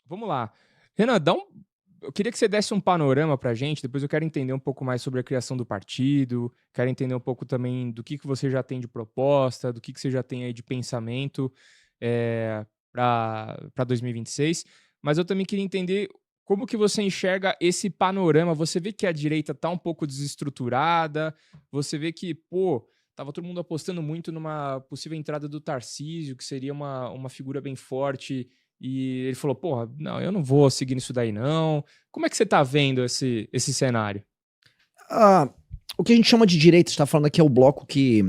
Vamos lá. Renan, eu queria que você desse um panorama pra gente, depois eu quero entender um pouco mais sobre a criação do partido, quero entender um pouco também do que você já tem de proposta, do que você já tem aí de pensamento para 2026, mas eu também queria entender como que você enxerga esse panorama. Você vê que a direita tá um pouco desestruturada, você vê que, pô, tava todo mundo apostando muito numa possível entrada do Tarcísio, que seria uma figura bem forte, e ele falou, porra, não, eu não vou seguir nisso daí não. Como é que você tá vendo esse cenário? Ah, o que a gente chama de direita, você tá falando aqui, é o bloco que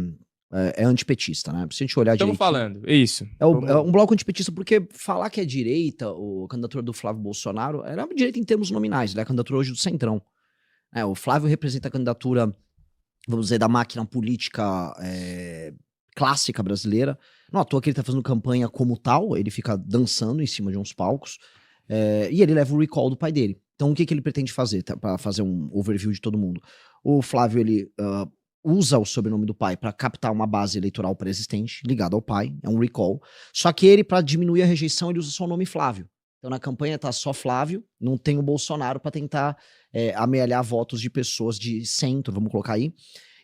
é antipetista, né? Se a gente olhar Estamos direitinho. falando, é isso. É um bloco antipetista porque falar que é direita, a candidatura do Flávio Bolsonaro, era uma direita em termos nominais, ele é a candidatura hoje do Centrão. O Flávio representa a candidatura, vamos dizer, da máquina política clássica brasileira. Não à toa que ele tá fazendo campanha como tal, ele fica dançando em cima de uns palcos, e ele leva o recall do pai dele. Então o que ele pretende fazer, para fazer um overview de todo mundo? O Flávio, ele usa o sobrenome do pai para captar uma base eleitoral pré-existente, ligada ao pai, é um recall. Só que ele, para diminuir a rejeição, ele usa só o nome Flávio. Então na campanha tá só Flávio, não tem o Bolsonaro para tentar amealhar votos de pessoas de centro, vamos colocar aí.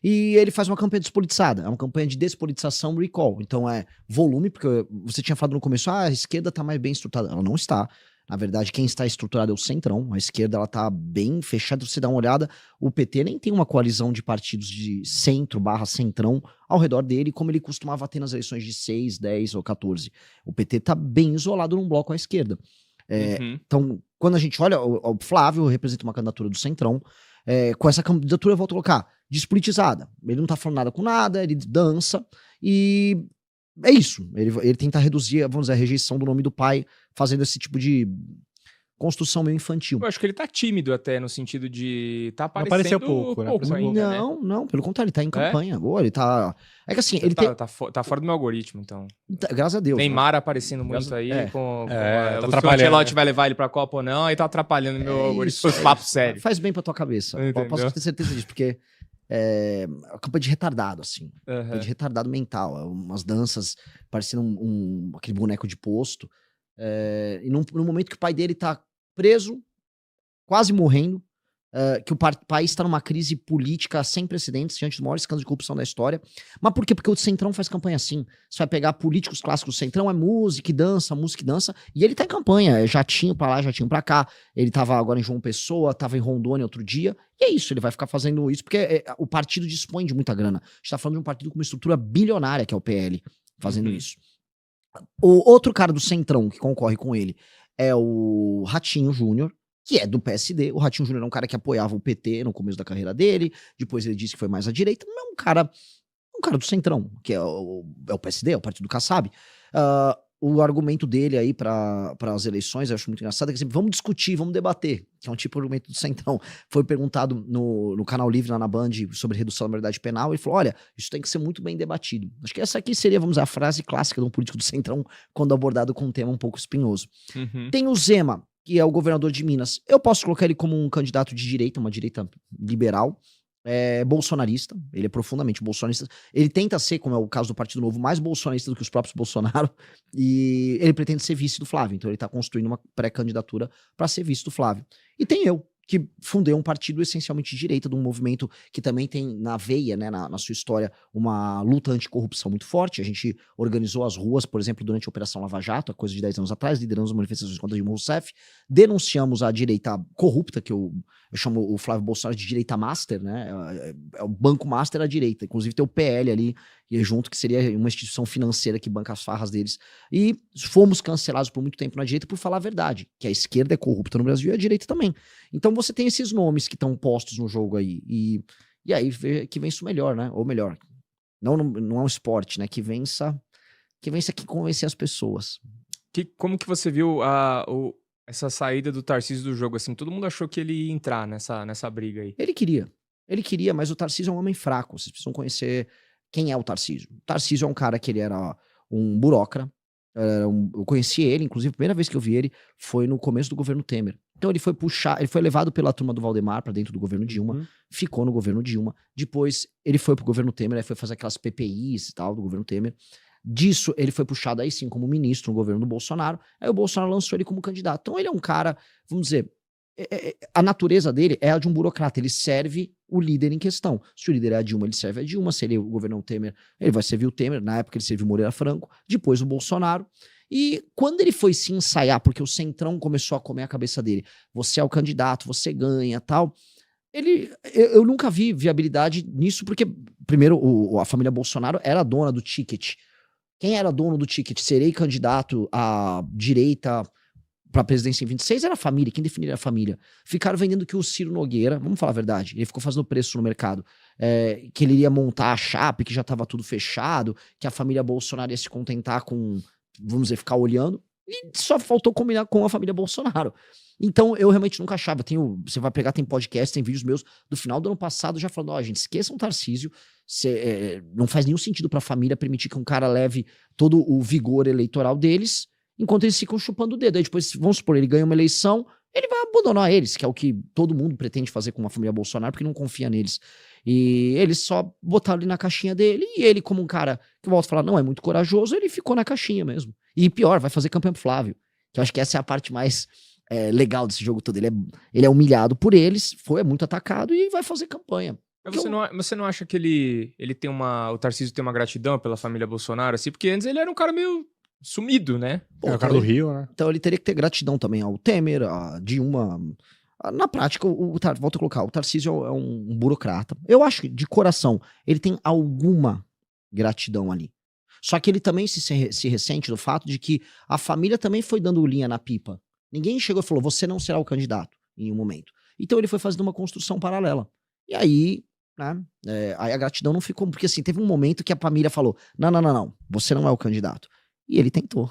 E ele faz uma campanha despolitizada, é uma campanha de despolitização recall. Então é volume, porque você tinha falado no começo, a esquerda tá mais bem estruturada. Ela não está. Na verdade, quem está estruturado é o Centrão. A esquerda, ela tá bem fechada. Se você dá uma olhada, o PT nem tem uma coalizão de partidos de centro/centrão ao redor dele, como ele costumava ter nas eleições de 6, 10 ou 14. O PT tá bem isolado num bloco à esquerda. Então, quando a gente olha, o Flávio representa uma candidatura do Centrão. Com essa candidatura, eu volto a colocar, despolitizada. Ele não tá falando nada com nada, ele dança, e é isso. Ele tenta reduzir, vamos dizer, a rejeição do nome do pai, fazendo esse tipo de construção meio infantil. Eu acho que ele tá tímido até, no sentido de tá Não apareceu aparecendo pouco, né? pouco ainda, né? Não, pelo contrário, ele tá em campanha agora, ele tá... É que assim, Você ele tá fora do meu algoritmo, então. Graças a Deus. Neymar aparecendo muito aí, tá o atrapalhando, Ancelotti vai levar ele pra Copa ou não, aí tá atrapalhando meu algoritmo. Os papos sérios. Faz bem pra tua cabeça. Entendeu? Posso ter certeza disso, porque a campanha de retardado, assim. Campanha de retardado mental. Umas danças parecendo aquele boneco de posto. E no momento que o pai dele tá preso, quase morrendo, que o país está numa crise política sem precedentes, diante dos maiores escândalos de corrupção da história. Mas por quê? Porque o Centrão faz campanha assim. Você vai pegar políticos clássicos do Centrão, é música e dança, e ele tá em campanha, é jatinho pra lá, jatinho pra cá. Ele tava agora em João Pessoa, tava em Rondônia outro dia, e é isso, ele vai ficar fazendo isso, porque o partido dispõe de muita grana. A gente tá falando de um partido com uma estrutura bilionária, que é o PL, fazendo isso. O outro cara do Centrão que concorre com ele é o Ratinho Júnior, que é do PSD. O Ratinho Júnior é um cara que apoiava o PT no começo da carreira dele, depois ele disse que foi mais à direita, mas é um cara do Centrão, que é o PSD, é o partido do Kassab. O argumento dele aí para as eleições, eu acho muito engraçado, é que assim, vamos discutir, vamos debater, que é um tipo de argumento do Centrão. Foi perguntado no Canal Livre, lá na Band, sobre redução da maioridade penal, e falou, olha, isso tem que ser muito bem debatido. Acho que essa aqui seria, vamos dizer, a frase clássica de um político do Centrão, quando abordado com um tema um pouco espinhoso. Tem o Zema, que é o governador de Minas. Eu posso colocar ele como um candidato de direita, uma direita liberal, bolsonarista. Ele é profundamente bolsonarista. Ele tenta ser, como é o caso do Partido Novo, mais bolsonarista do que os próprios Bolsonaro, e ele pretende ser vice do Flávio. Então ele tá construindo uma pré-candidatura para ser vice do Flávio. E tem eu, que fundei um partido essencialmente de direita, de um movimento que também tem na veia, né, na sua história, uma luta anticorrupção muito forte. A gente organizou as ruas, por exemplo, durante a Operação Lava Jato, há coisa de 10 anos atrás, lideramos manifestações contra Dilma Rousseff, denunciamos a direita corrupta, que eu chamo o Flávio Bolsonaro de direita master, né, é o banco master à direita, inclusive tem o PL ali, e junto, que seria uma instituição financeira que banca as farras deles. E fomos cancelados por muito tempo na direita por falar a verdade, que a esquerda é corrupta no Brasil e a direita também. Então você tem esses nomes que estão postos no jogo aí, e aí que vença o melhor, né? Ou melhor, não é um esporte, né? Que vença quem convencer as pessoas. Como que você viu essa saída do Tarcísio do jogo? Assim, todo mundo achou que ele ia entrar nessa briga aí. Ele queria, mas o Tarcísio é um homem fraco. Vocês precisam conhecer quem é o Tarcísio. O Tarcísio é um cara que ele era um burocrata. Eu conheci ele, inclusive, a primeira vez que eu vi ele foi no começo do governo Temer. Então ele foi levado pela turma do Valdemar pra dentro do governo Dilma, ficou no governo Dilma, depois ele foi pro governo Temer, aí foi fazer aquelas PPIs e tal do governo Temer. Disso, ele foi puxado aí sim como ministro no governo do Bolsonaro. Aí o Bolsonaro lançou ele como candidato. Então ele é um cara, vamos dizer, a natureza dele é a de um burocrata. Ele serve o líder em questão. Se o líder é a Dilma, ele serve a Dilma. Se ele é o governo Temer, ele vai servir o Temer. Na época ele serviu o Moreira Franco. Depois o Bolsonaro. E quando ele foi se ensaiar, porque o Centrão começou a comer a cabeça dele, você é o candidato, você ganha, tal. Eu nunca vi viabilidade nisso, porque primeiro a família Bolsonaro era dona do ticket. Quem era dono do ticket, serei candidato à direita para a presidência em 26, era a família. Quem definiria a família? Ficaram vendendo que o Ciro Nogueira, vamos falar a verdade, ele ficou fazendo preço no mercado, que ele iria montar a chapa, que já estava tudo fechado, que a família Bolsonaro ia se contentar com, vamos dizer, ficar olhando, e só faltou combinar com a família Bolsonaro. Então, eu realmente nunca achava. Você vai pegar, tem podcast, tem vídeos meus do final do ano passado já falando, gente, esqueçam o Tarcísio, não faz nenhum sentido pra família permitir que um cara leve todo o vigor eleitoral deles, enquanto eles ficam chupando o dedo. Aí depois, vamos supor, ele ganha uma eleição, ele vai abandonar eles, que é o que todo mundo pretende fazer com a família Bolsonaro, porque não confia neles. E eles só botaram ele na caixinha dele, e ele, como um cara, que eu volto a falar, não é muito corajoso, ele ficou na caixinha mesmo. E pior, vai fazer campanha pro Flávio, que eu acho que essa é a parte mais legal desse jogo todo. Ele é humilhado por eles, é muito atacado e vai fazer campanha. Mas você não acha que ele tem o Tarcísio tem uma gratidão pela família Bolsonaro, assim? Porque antes ele era um cara meio sumido, né? Pô, o cara do Rio, né? Então ele teria que ter gratidão também ao Temer, a Dilma. Na prática, volto a colocar, o Tarcísio é um burocrata. Eu acho que, de coração, ele tem alguma gratidão ali. Só que ele também se ressente do fato de que a família também foi dando linha na pipa. Ninguém chegou e falou, você não será o candidato em um momento. Então ele foi fazendo uma construção paralela. E aí, né, aí a gratidão não ficou, porque assim, teve um momento que a família falou, não, você não é o candidato. E ele tentou.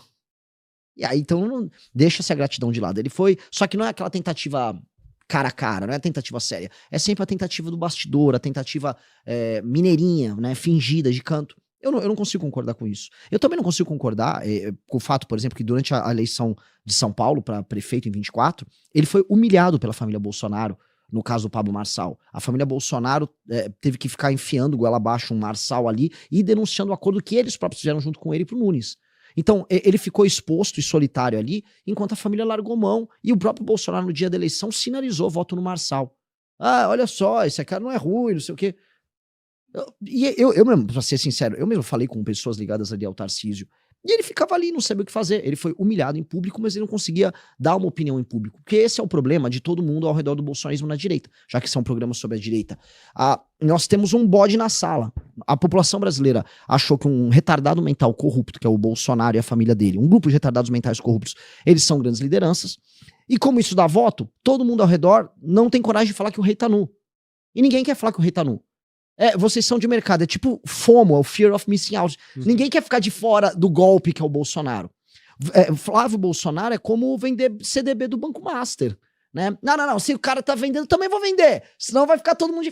E aí, então, não deixa essa gratidão de lado. Ele foi, só que não é aquela tentativa cara a cara, não é a tentativa séria. É sempre a tentativa do bastidor, a tentativa mineirinha, né, fingida, de canto. Eu não consigo concordar com isso. Eu também não consigo concordar com o fato, por exemplo, que durante a eleição de São Paulo para prefeito em 24, ele foi humilhado pela família Bolsonaro, no caso do Pablo Marçal. A família Bolsonaro teve que ficar enfiando goela abaixo um Marçal ali e denunciando o acordo que eles próprios fizeram junto com ele pro Nunes. Então, ele ficou exposto e solitário ali, enquanto a família largou mão, e o próprio Bolsonaro, no dia da eleição, sinalizou voto no Marçal. Ah, olha só, esse cara não é ruim, não sei o quê. Eu mesmo, pra ser sincero, eu mesmo falei com pessoas ligadas ali ao Tarcísio, e ele ficava ali, não sabia o que fazer. Ele foi humilhado em público, mas ele não conseguia dar uma opinião em público. Porque esse é o problema de todo mundo ao redor do bolsonarismo na direita, já que esse é um programa sobre a direita. Nós temos um bode na sala. A população brasileira achou que um retardado mental corrupto, que é o Bolsonaro e a família dele, um grupo de retardados mentais corruptos, eles são grandes lideranças. E como isso dá voto, todo mundo ao redor não tem coragem de falar que o rei tá nu. E ninguém quer falar que o rei tá nu. Vocês são de mercado, é tipo FOMO, é o Fear of Missing Out. Ninguém quer ficar de fora do golpe que é o Bolsonaro. Flávio Bolsonaro é como vender CDB do Banco Master, né? Não, se o cara tá vendendo, também vou vender, senão vai ficar todo mundo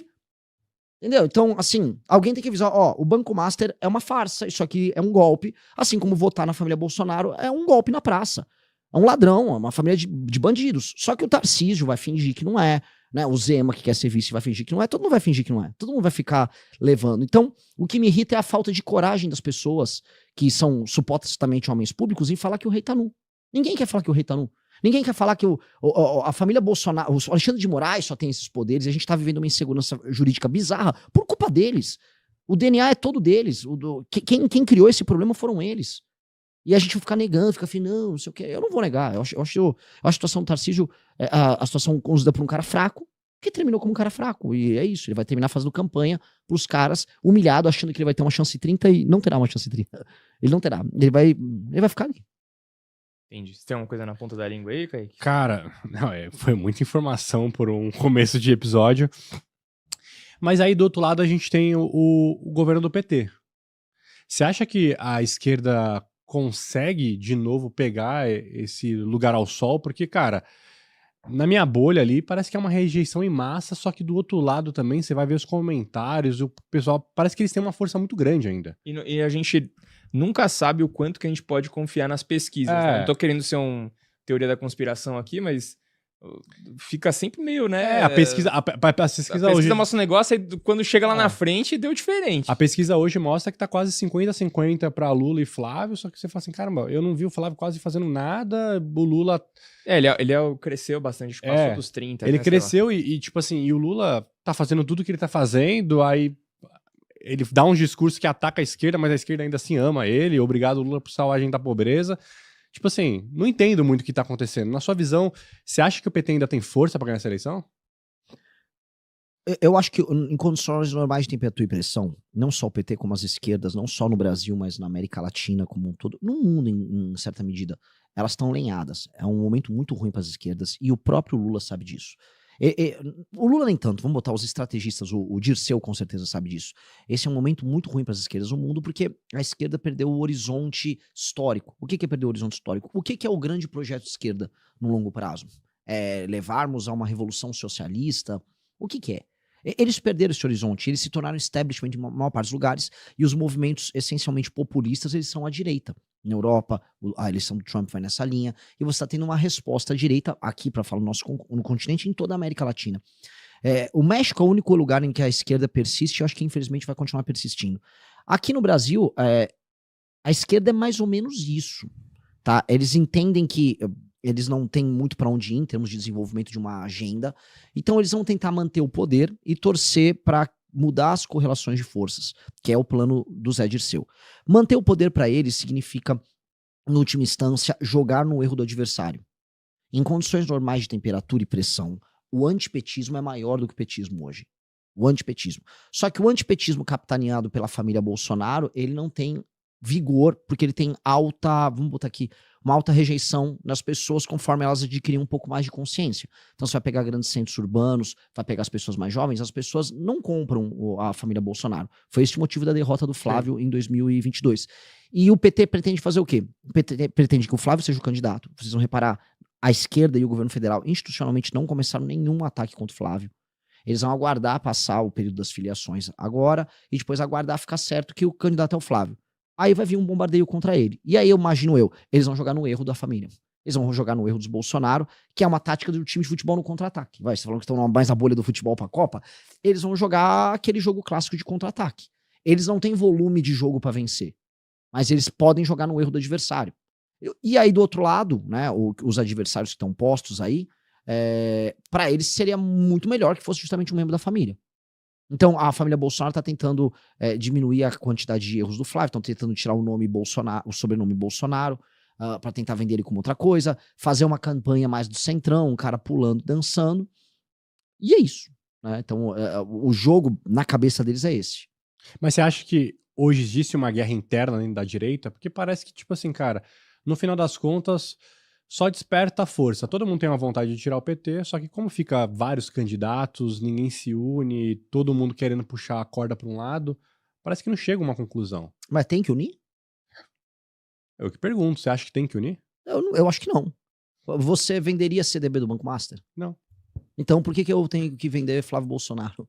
Entendeu? Então, assim, alguém tem que avisar, o Banco Master é uma farsa, isso aqui é um golpe, assim como votar na família Bolsonaro é um golpe na praça. É um ladrão, é uma família de bandidos. Só que o Tarcísio vai fingir que não é, né? O Zema, que quer ser vice, vai fingir que não é. Todo mundo vai fingir que não é. Todo mundo vai ficar levando. Então, o que me irrita é a falta de coragem das pessoas que são supostamente homens públicos em falar que o rei tá nu. Ninguém quer falar que o rei tá nu. Ninguém quer falar que a família Bolsonaro, o Alexandre de Moraes só tem esses poderes e a gente tá vivendo uma insegurança jurídica bizarra por culpa deles. O DNA é todo deles. Quem criou esse problema foram eles. E a gente vai ficar negando, fica assim, não sei o que. Eu não vou negar. Eu acho a situação do Tarcísio, a situação conduzida por um cara fraco, que terminou como um cara fraco. E é isso. Ele vai terminar fazendo campanha pros caras, humilhado, achando que ele vai ter uma chance 30 e não terá uma chance 30. Ele não terá. Ele vai ficar ali. Entendi. Você tem alguma coisa na ponta da língua aí, Kaique? Cara, foi muita informação por um começo de episódio. Mas aí, do outro lado, a gente tem o governo do PT. Você acha que a esquerda consegue de novo pegar esse lugar ao sol? Porque, cara, na minha bolha ali parece que é uma rejeição em massa, só que do outro lado também você vai ver os comentários, o pessoal, parece que eles têm uma força muito grande ainda. E a gente nunca sabe o quanto que a gente pode confiar nas pesquisas. Né? Não tô querendo ser teoria da conspiração aqui, mas fica sempre meio, né? A pesquisa hoje mostra um negócio, aí quando chega lá na frente, deu diferente. A pesquisa hoje mostra que tá quase 50-50 pra Lula e Flávio, só que você fala assim, caramba, eu não vi o Flávio quase fazendo nada, o Lula... Ele cresceu bastante, passou dos 30. Ele cresceu e, tipo assim, e o Lula tá fazendo tudo que ele tá fazendo, aí ele dá um discurso que ataca a esquerda, mas a esquerda ainda assim ama ele, obrigado Lula por salvar a gente da pobreza. Tipo assim, não entendo muito o que tá acontecendo. Na sua visão, você acha que o PT ainda tem força pra ganhar essa eleição? Eu acho que em condições normais de temperatura e pressão, não só o PT como as esquerdas, não só no Brasil, mas na América Latina como um todo, no mundo em certa medida, elas estão lenhadas. É um momento muito ruim para as esquerdas e o próprio Lula sabe disso. O Lula nem tanto, vamos botar os estrategistas, o Dirceu com certeza sabe disso. Esse é um momento muito ruim para as esquerdas no mundo porque a esquerda perdeu o horizonte histórico. O que é perder o horizonte histórico? O que é o grande projeto de esquerda no longo prazo? É levarmos a uma revolução socialista? O que é? Eles perderam esse horizonte, eles se tornaram establishment em maior parte dos lugares e os movimentos essencialmente populistas, eles são à direita. Na Europa, a eleição do Trump vai nessa linha e você está tendo uma resposta à direita aqui, para falar no continente, em toda a América Latina. O México é o único lugar em que a esquerda persiste, eu acho que infelizmente vai continuar persistindo. Aqui no Brasil, a esquerda é mais ou menos isso, tá? Eles entendem que eles não têm muito para onde ir em termos de desenvolvimento de uma agenda, então eles vão tentar manter o poder e torcer para mudar as correlações de forças, que é o plano do Zé Dirceu. Manter o poder para eles significa, em última instância, jogar no erro do adversário. Em condições normais de temperatura e pressão, o antipetismo é maior do que o petismo hoje. O antipetismo. Só que o antipetismo capitaneado pela família Bolsonaro, ele não tem vigor, porque ele tem vamos botar aqui, uma alta rejeição nas pessoas conforme elas adquirem um pouco mais de consciência. Então você vai pegar grandes centros urbanos, vai pegar as pessoas mais jovens, as pessoas não compram a família Bolsonaro. Foi esse o motivo da derrota do Flávio em 2022. E o PT pretende fazer o quê? O PT pretende que o Flávio seja o candidato. Vocês vão reparar, a esquerda e o governo federal institucionalmente não começaram nenhum ataque contra o Flávio. Eles vão aguardar passar o período das filiações agora e depois aguardar ficar certo que o candidato é o Flávio. Aí vai vir um bombardeio contra ele. E aí, eles vão jogar no erro da família. Eles vão jogar no erro dos Bolsonaro, que é uma tática do time de futebol no contra-ataque. Você tá falando que estão mais na bolha do futebol pra Copa? Eles vão jogar aquele jogo clássico de contra-ataque. Eles não têm volume de jogo pra vencer, mas eles podem jogar no erro do adversário. E aí, do outro lado, né, os adversários que estão postos aí, pra eles seria muito melhor que fosse justamente um membro da família. Então, a família Bolsonaro está tentando diminuir a quantidade de erros do Flávio, estão tentando tirar o nome Bolsonaro, o sobrenome Bolsonaro, para tentar vender ele como outra coisa, fazer uma campanha mais do centrão, um cara pulando, dançando. E é isso. Né? Então, o jogo na cabeça deles é esse. Mas você acha que hoje existe uma guerra interna dentro da direita? Porque parece que, tipo assim, cara, no final das contas, só desperta a força. Todo mundo tem uma vontade de tirar o PT, só que como fica vários candidatos, ninguém se une, todo mundo querendo puxar a corda para um lado, parece que não chega a uma conclusão. Mas tem que unir? Eu que pergunto, você acha que tem que unir? Eu acho que não. Você venderia CDB do Banco Master? Não. Então por que eu tenho que vender Flávio Bolsonaro?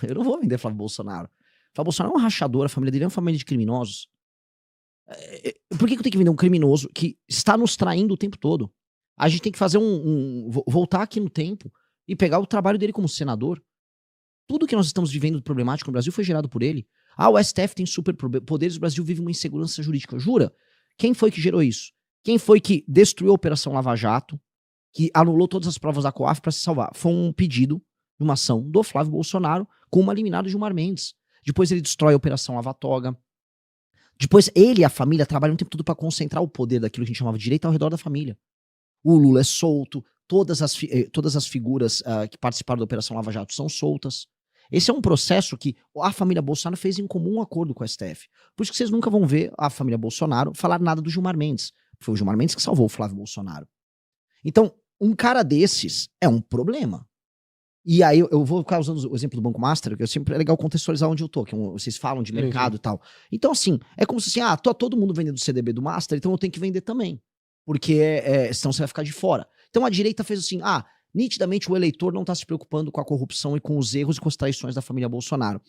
Eu não vou vender Flávio Bolsonaro. Flávio Bolsonaro é um rachador, a família dele é uma família de criminosos. Por que eu tenho que vender um criminoso que está nos traindo o tempo todo? A gente tem que fazer voltar aqui no tempo e pegar o trabalho dele como senador. Tudo que nós estamos vivendo problemático no Brasil foi gerado por ele. O STF tem superpoderes, o Brasil vive uma insegurança jurídica. Jura? Quem foi que gerou isso? Quem foi que destruiu a Operação Lava Jato, que anulou todas as provas da COAF para se salvar? Foi um pedido de uma ação do Flávio Bolsonaro com uma liminar do Gilmar Mendes. Depois ele destrói a Operação Lava Toga. Depois ele e a família trabalham o tempo todo para concentrar o poder daquilo que a gente chamava de direita ao redor da família. O Lula é solto, todas as figuras que participaram da Operação Lava Jato são soltas. Esse é um processo que a família Bolsonaro fez em comum acordo com a STF. Por isso que vocês nunca vão ver a família Bolsonaro falar nada do Gilmar Mendes. Foi o Gilmar Mendes que salvou o Flávio Bolsonaro. Então, um cara desses é um problema. E aí eu vou ficar usando o exemplo do Banco Master, que sempre é legal contextualizar onde eu tô, que vocês falam de mercado e tal. Então, assim, é como se assim, todo mundo vendendo o CDB do Master, então eu tenho que vender também. Porque senão você vai ficar de fora. Então a direita fez assim, Nitidamente o eleitor não está se preocupando com a corrupção e com os erros e com as traições da família Bolsonaro.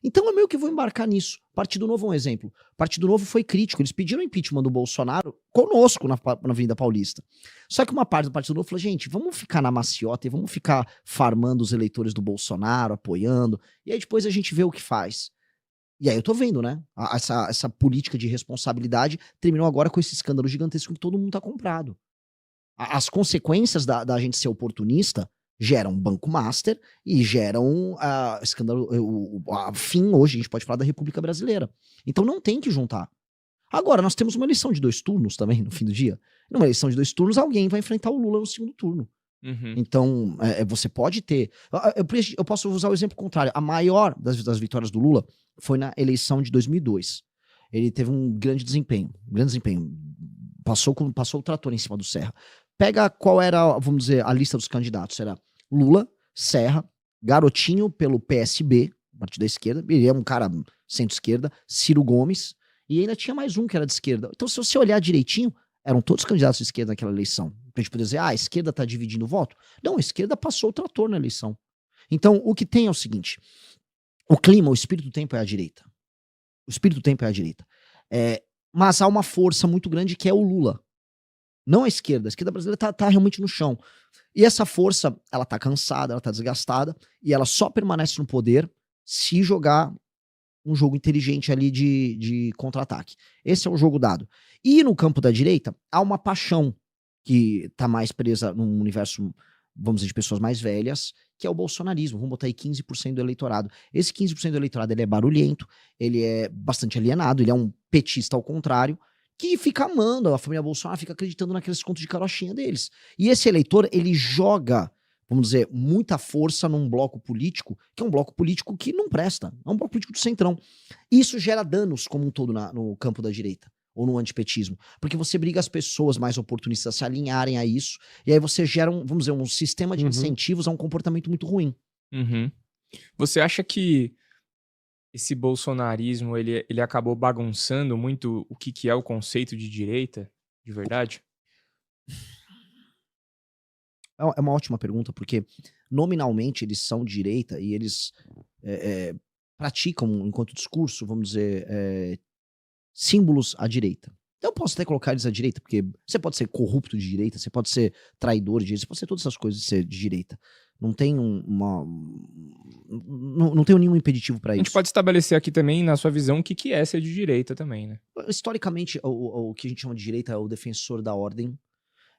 Então eu meio que vou embarcar nisso. Partido Novo é um exemplo. Partido Novo foi crítico, eles pediram impeachment do Bolsonaro conosco na Avenida Paulista. Só que uma parte do Partido Novo falou, gente, vamos ficar na maciota e vamos ficar farmando os eleitores do Bolsonaro, apoiando, e aí depois a gente vê o que faz. E aí eu tô vendo, né? Essa política de responsabilidade terminou agora com esse escândalo gigantesco que todo mundo tá comprado. As consequências da gente ser oportunista geram banco master e geram escândalo, fim hoje, a gente pode falar da República Brasileira. Então não tem que juntar. Agora, nós temos uma eleição de 2 turnos também, no fim do dia. Numa eleição de 2 turnos, alguém vai enfrentar o Lula no segundo turno. Então, você pode ter... Eu posso usar o exemplo contrário. A maior das vitórias do Lula foi na eleição de 2002. Ele teve um grande desempenho. Passou o trator em cima do Serra. Pega qual era, vamos dizer, a lista dos candidatos. Era Lula, Serra, Garotinho pelo PSB, partido da esquerda. Ele é um cara centro-esquerda. Ciro Gomes. E ainda tinha mais um que era de esquerda. Então, se você olhar direitinho, eram todos candidatos de esquerda naquela eleição. Pra gente poder dizer, a esquerda tá dividindo o voto. Não, a esquerda passou o trator na eleição. Então, o que tem é o seguinte. O clima, o espírito do tempo é a direita. O espírito do tempo é a direita. Mas há uma força muito grande que é o Lula. Não a esquerda. A esquerda brasileira tá realmente no chão. E essa força, ela tá cansada, ela tá desgastada, e ela só permanece no poder se jogar um jogo inteligente ali de contra-ataque. Esse é o jogo dado. E no campo da direita, há uma paixão que tá mais presa num universo, vamos dizer, de pessoas mais velhas, que é o bolsonarismo. Vamos botar aí 15% do eleitorado. Esse 15% do eleitorado, ele é barulhento, ele é bastante alienado, ele é um petista ao contrário, que fica amando a família Bolsonaro, fica acreditando naqueles contos de carochinha deles. E esse eleitor, ele joga, vamos dizer, muita força num bloco político, que é um bloco político que não presta, é um bloco político do centrão. Isso gera danos como um todo no campo da direita, ou no antipetismo, porque você briga as pessoas mais oportunistas a se alinharem a isso, e aí você gera, vamos dizer, um sistema de incentivos a um comportamento muito ruim. Você acha que esse bolsonarismo, ele acabou bagunçando muito o que é o conceito de direita, de verdade? É uma ótima pergunta, porque nominalmente eles são direita e eles praticam, enquanto discurso, vamos dizer, símbolos à direita. Então eu posso até colocar eles à direita, porque você pode ser corrupto de direita, você pode ser traidor de direita, você pode ser todas essas coisas de ser de direita. Não tem não tem nenhum impeditivo para isso. A gente pode estabelecer aqui também, na sua visão, o que é ser de direita também, né? Historicamente, o que a gente chama de direita é o defensor da ordem,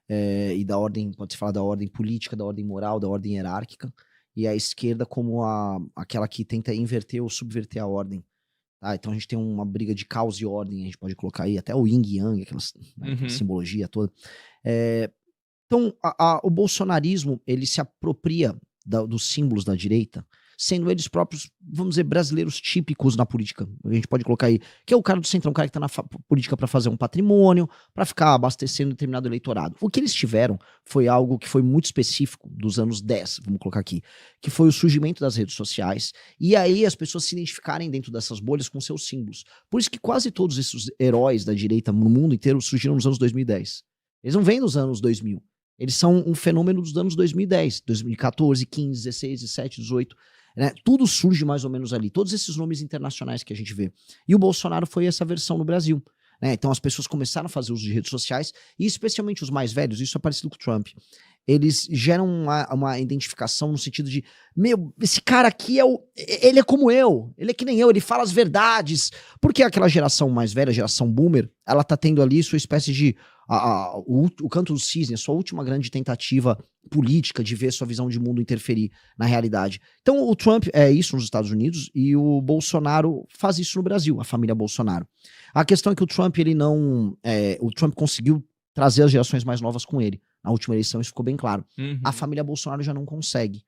e da ordem, pode-se falar da ordem política, da ordem moral, da ordem hierárquica, e a esquerda como aquela que tenta inverter ou subverter a ordem. Tá? Então a gente tem uma briga de caos e ordem, a gente pode colocar aí até o yin e yang, aquela simbologia toda. Então o bolsonarismo, ele se apropria dos símbolos da direita, sendo eles próprios, vamos dizer, brasileiros típicos na política. A gente pode colocar aí, que é o cara do centrão, o cara que tá na política para fazer um patrimônio, para ficar abastecendo determinado eleitorado. O que eles tiveram foi algo que foi muito específico dos anos 10, vamos colocar aqui, que foi o surgimento das redes sociais, e aí as pessoas se identificarem dentro dessas bolhas com seus símbolos. Por isso que quase todos esses heróis da direita no mundo inteiro surgiram nos anos 2010. Eles não vêm dos anos 2000. Eles são um fenômeno dos anos 2010, 2014, 15, 16, 17, 18... Né? Tudo surge mais ou menos ali, todos esses nomes internacionais que a gente vê. E o Bolsonaro foi essa versão no Brasil. Né? Então as pessoas começaram a fazer uso de redes sociais, e especialmente os mais velhos, isso é parecido com o Trump. Eles geram uma identificação no sentido de, meu, esse cara aqui ele é como eu, ele é que nem eu, ele fala as verdades. Porque aquela geração mais velha, a geração boomer, ela tá tendo ali sua espécie de o canto do cisne, a sua última grande tentativa política de ver sua visão de mundo interferir na realidade. Então o Trump é isso nos Estados Unidos e o Bolsonaro faz isso no Brasil, a família Bolsonaro. A questão é que o Trump, o Trump conseguiu trazer as gerações mais novas com ele. Na última eleição isso ficou bem claro. A família Bolsonaro já não consegue.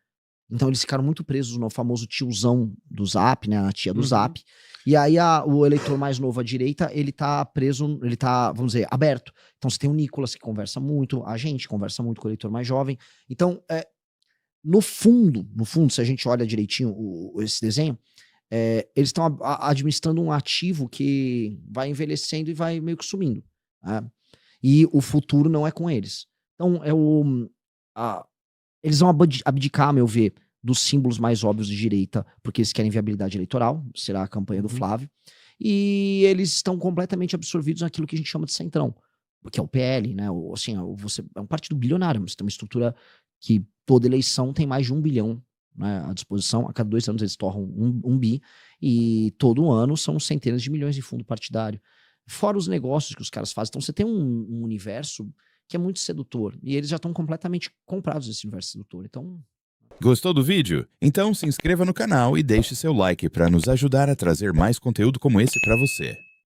Então eles ficaram muito presos no famoso tiozão do Zap, né, a tia do Zap. E aí o eleitor mais novo à direita, ele tá preso, ele tá, vamos dizer, aberto. Então você tem o Nicolas que conversa muito, a gente conversa muito com o eleitor mais jovem. Então, no fundo, se a gente olha direitinho esse desenho, eles estão administrando um ativo que vai envelhecendo e vai meio que sumindo. Né? E o futuro não é com eles. Então Eles vão abdicar, a meu ver, dos símbolos mais óbvios de direita, porque eles querem viabilidade eleitoral, será a campanha do Flávio, e eles estão completamente absorvidos naquilo que a gente chama de centrão, que é o PL, né? Assim, você é um partido bilionário, você tem uma estrutura que toda eleição tem mais de 1 bilhão, né, à disposição. A cada 2 anos eles torram 1 bi, e todo ano são centenas de milhões de fundo partidário. Fora os negócios que os caras fazem. Então você tem um universo que é muito sedutor, e eles já estão completamente comprados nesse universo sedutor. Então... Gostou do vídeo? Então se inscreva no canal e deixe seu like para nos ajudar a trazer mais conteúdo como esse para você.